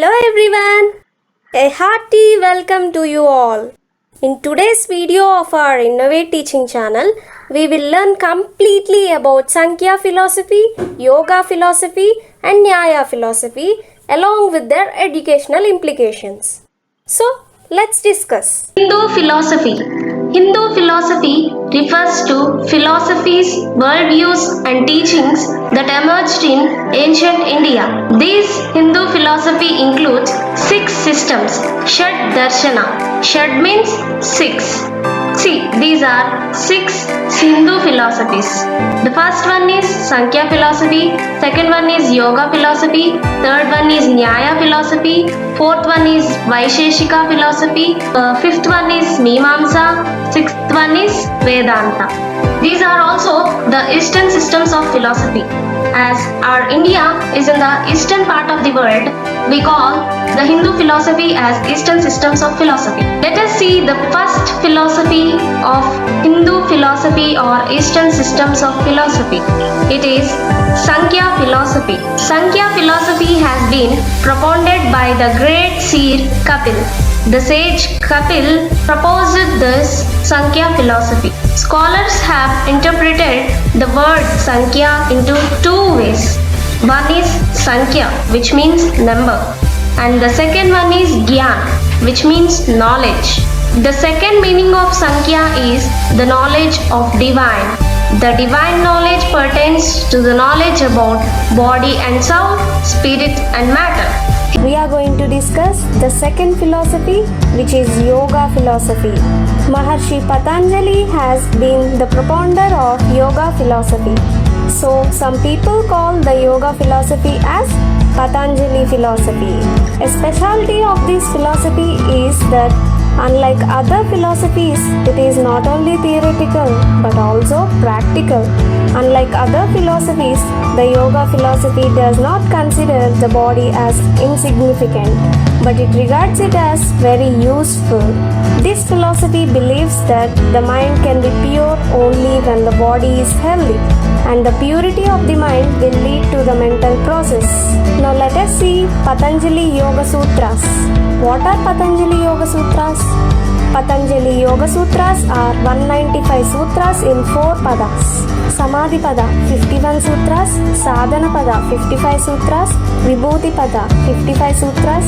Hello everyone! A hearty welcome to you all. In today's video of our Innovate Teaching Channel, we will learn completely about Sankhya philosophy, Yoga philosophy and Nyaya philosophy along with their educational implications. So, let's discuss. Hindu philosophy. Hindu philosophy refers to philosophies, worldviews and teachings that emerged in ancient India. These Hindu philosophy includes 6 systems. Shad Darshana. Shad means 6. See, these are 6 Hindu philosophies. The first one is Sankhya philosophy, second one is Yoga philosophy, third one is Nyaya philosophy, fourth one is Vaisheshika philosophy, fifth one is Mimamsa, sixth one is Vedanta. These are also the Eastern systems of philosophy. As our India is in the eastern part of the world, we call the Hindu philosophy as Eastern systems of philosophy. Let us see the first philosophy of Hindu philosophy or Eastern systems of philosophy. It is Sankhya philosophy. Sankhya philosophy has been propounded by the great seer Kapil. The sage Kapil proposed this Sankhya philosophy. Scholars have interpreted the word Sankhya into 2 ways. One is Sankhya, which means number, and the second one is Gyan, which means knowledge. The second meaning of Sankhya is the knowledge of divine. The divine knowledge pertains to the knowledge about body and soul, spirit and matter. We are going to discuss the second philosophy, which is Yoga philosophy. Maharshi Patanjali has been the propounder of Yoga philosophy. So, some people call the Yoga philosophy as Patanjali philosophy. A specialty of this philosophy is that unlike other philosophies, it is not only theoretical but also practical. Unlike other philosophies, the Yoga philosophy does not consider the body as insignificant, but it regards it as very useful. This philosophy believes that the mind can be pure only when the body is healthy, and the purity of the mind will lead to the mental process. Now let us see Patanjali Yoga Sutras. What are Patanjali Yoga Sutras? Patanjali Yoga Sutras are 195 sutras in 4 padas. Samadhi pada 51 sutras, Sadhana pada 55 sutras, Vibhuti pada 55 sutras,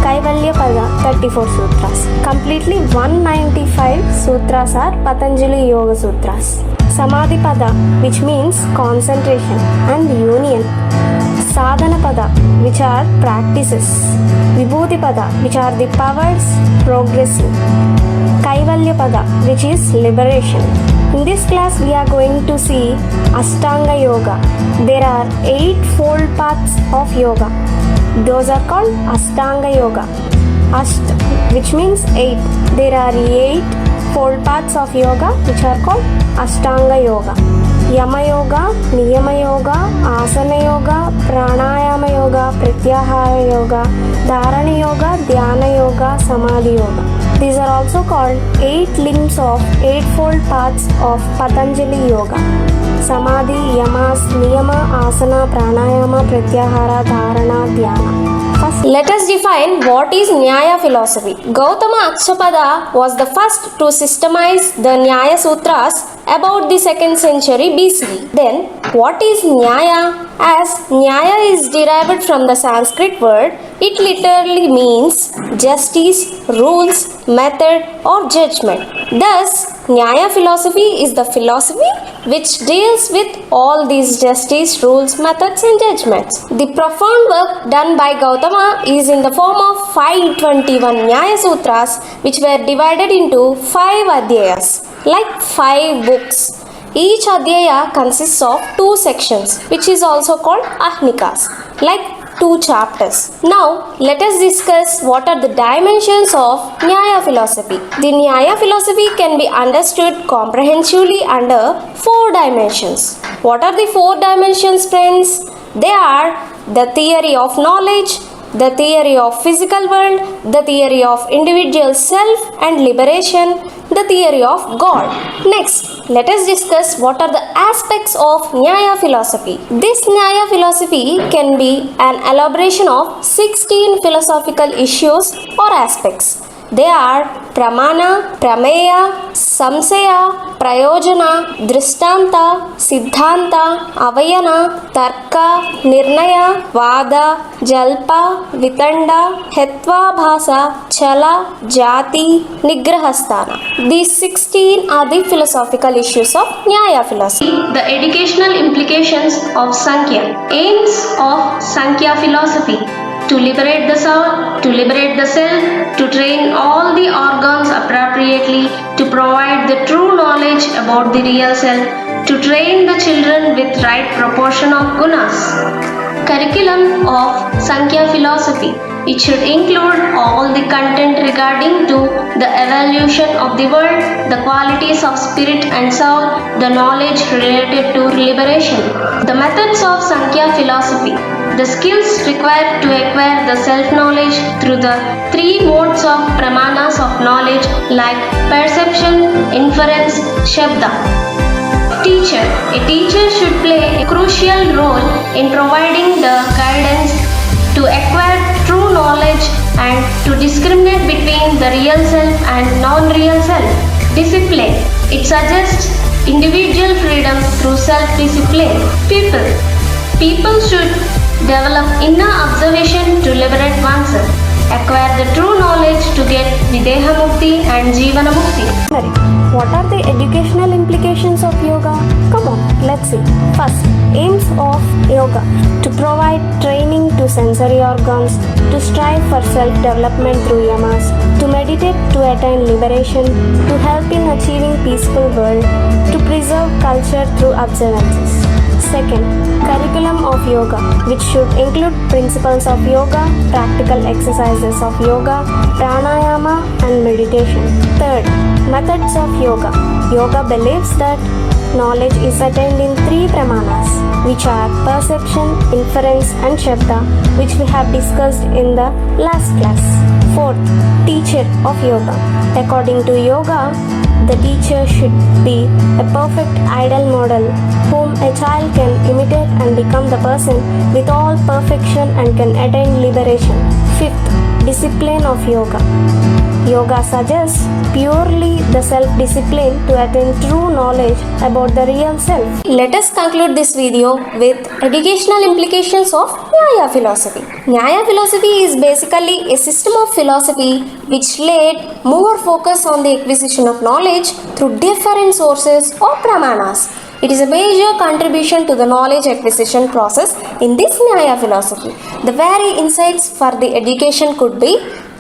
Kaivalya pada 34 sutras. Completely 195 sutras are Patanjali Yoga Sutras. Samadhi pada, which means concentration and union. Sadhana pada, which are practices. Vibhuti pada, which are the powers progressing. Kaivalya pada, which is liberation. In this class we are going to see Ashtanga Yoga. There are 8-fold paths of yoga. Those are called Ashtanga Yoga. Which means 8. There are 8-fold paths of yoga which are called Ashtanga Yoga. Yama Yoga, Niyama Yoga, Asana Yoga, Pranayama Yoga, Pratyahara Yoga, Dharana Yoga, Dhyana Yoga, Samadhi Yoga. These are also called 8 limbs of 8-fold paths of Patanjali Yoga. Samadhi, Yamas, Niyama, Asana, Pranayama, Pratyahara, Dharana, Dhyana. First, let us define what is Nyaya philosophy. Gautama Akshapada was the first to systemize the Nyaya Sutras about the 2nd century BC. Then, what is Nyaya? As Nyaya is derived from the Sanskrit word, it literally means justice, rules, method or judgment. Thus, Nyaya philosophy is the philosophy which deals with all these justice, rules, methods and judgments. The profound work done by Gautama is in the form of 521 Nyaya Sutras which were divided into 5 adhyayas, like 5 books. Each adhyaya consists of 2 sections, which is also called ahnikas, like 2 chapters. Now, let us discuss what are the dimensions of Nyaya philosophy. The Nyaya philosophy can be understood comprehensively under 4 dimensions. What are the 4 dimensions, friends? They are the theory of knowledge, the theory of physical world, the theory of individual self and liberation, the theory of God. Next, let us discuss what are the aspects of Nyaya philosophy. This Nyaya philosophy can be an elaboration of 16 philosophical issues or aspects. They are Pramana, Prameya, Samsaya, Prayojana, Drishtanta, Siddhanta, Avayana, Tarka, Nirnaya, Vada, Jalpa, Vitanda, Hetva Bhasa, Chala, Jati, Nigrahasthana. These 16 are the philosophical issues of Nyaya philosophy. The educational implications of Sankhya. Aims of Sankhya philosophy: to liberate the soul, to liberate the self, to train all the organs appropriately, to provide the true knowledge about the real self, to train the children with right proportion of gunas. Curriculum of Sankhya philosophy. It should include all the content regarding to the evolution of the world, the qualities of spirit and soul, the knowledge related to liberation. The methods of Sankhya philosophy. The skills required to acquire the self-knowledge through the three modes of pramanas of knowledge like perception, inference, shabda. Teacher. A teacher should play a crucial role in providing the guidance to acquire true knowledge and to discriminate between the real self and non-real self. Discipline. It suggests individual freedom through self-discipline. People. People should develop inner observation to liberate oneself. Acquire the true knowledge to get Videha Mukti and Jivana Mukti. What are the educational implications of yoga? Come on, let's see. First, aims of yoga: to provide training to sensory organs, to strive for self-development through yamas, to meditate to attain liberation, to help in achieving peaceful world, to preserve culture through observances. Second, curriculum of yoga, which should include principles of yoga, practical exercises of yoga, pranayama and meditation. Third, methods of yoga. Yoga believes that knowledge is attained in three pramanas, which are perception, inference and shabda, which we have discussed in the last class. Fourth, teacher of yoga. According to yoga, the teacher should be a perfect ideal model whom a child can imitate and become the person with all perfection and can attain liberation. Fifth, discipline of yoga. Yoga suggests purely the self-discipline to attain true knowledge about the real self. Let us conclude this video with educational implications of Nyaya philosophy. Nyaya philosophy is basically a system of philosophy which laid more focus on the acquisition of knowledge through different sources or pramanas. It is a major contribution to the knowledge acquisition process in this Nyaya philosophy. The very insights for the education could be: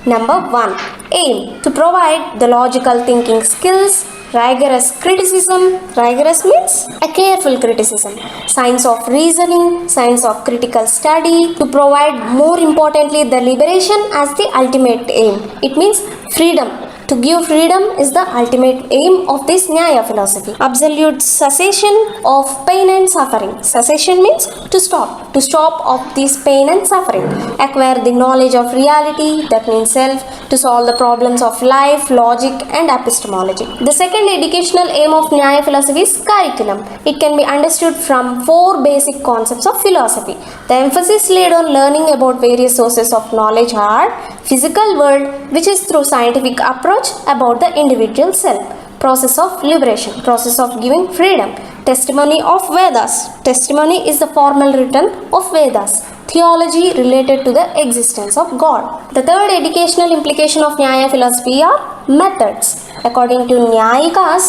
number 1. Aim: to provide the logical thinking skills, rigorous criticism. Rigorous means a careful criticism. Science of reasoning, science of critical study. To provide, more importantly, the liberation as the ultimate aim. It means freedom. To give freedom is the ultimate aim of this Nyaya philosophy. Absolute cessation of pain and suffering. Cessation means to stop of this pain and suffering. Acquire the knowledge of reality, that means self, to solve the problems of life, logic and epistemology. The second educational aim of Nyaya philosophy is curriculum. It can be understood from 4 basic concepts of philosophy. The emphasis laid on learning about various sources of knowledge are: physical world, which is through scientific approach about the individual self; process of liberation, process of giving freedom; testimony of Vedas. Testimony is the formal written of Vedas. Theology related to the existence of God. The third educational implication of Nyaya philosophy are methods. According to Nyayikas,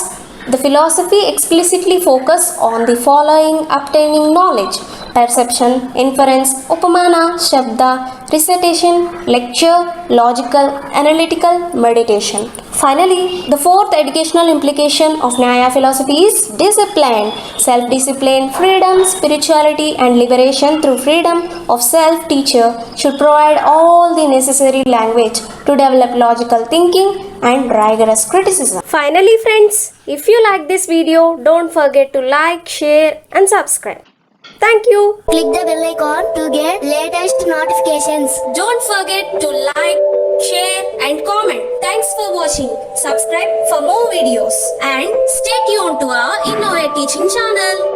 the philosophy explicitly focus on the following obtaining knowledge: perception, inference, upamana, shabda, recitation, lecture, logical, analytical, meditation. Finally, the fourth educational implication of Nyaya philosophy is discipline. Self-discipline, freedom, spirituality and liberation through freedom of self. Teacher should provide all the necessary language to develop logical thinking and rigorous criticism. Finally friends, if you like this video, don't forget to like, share and subscribe. Thank you. Click the bell icon to get latest notifications. Don't forget to like, share and comment. Thanks for watching. Subscribe for more videos and stay tuned to our Innovate Teaching channel.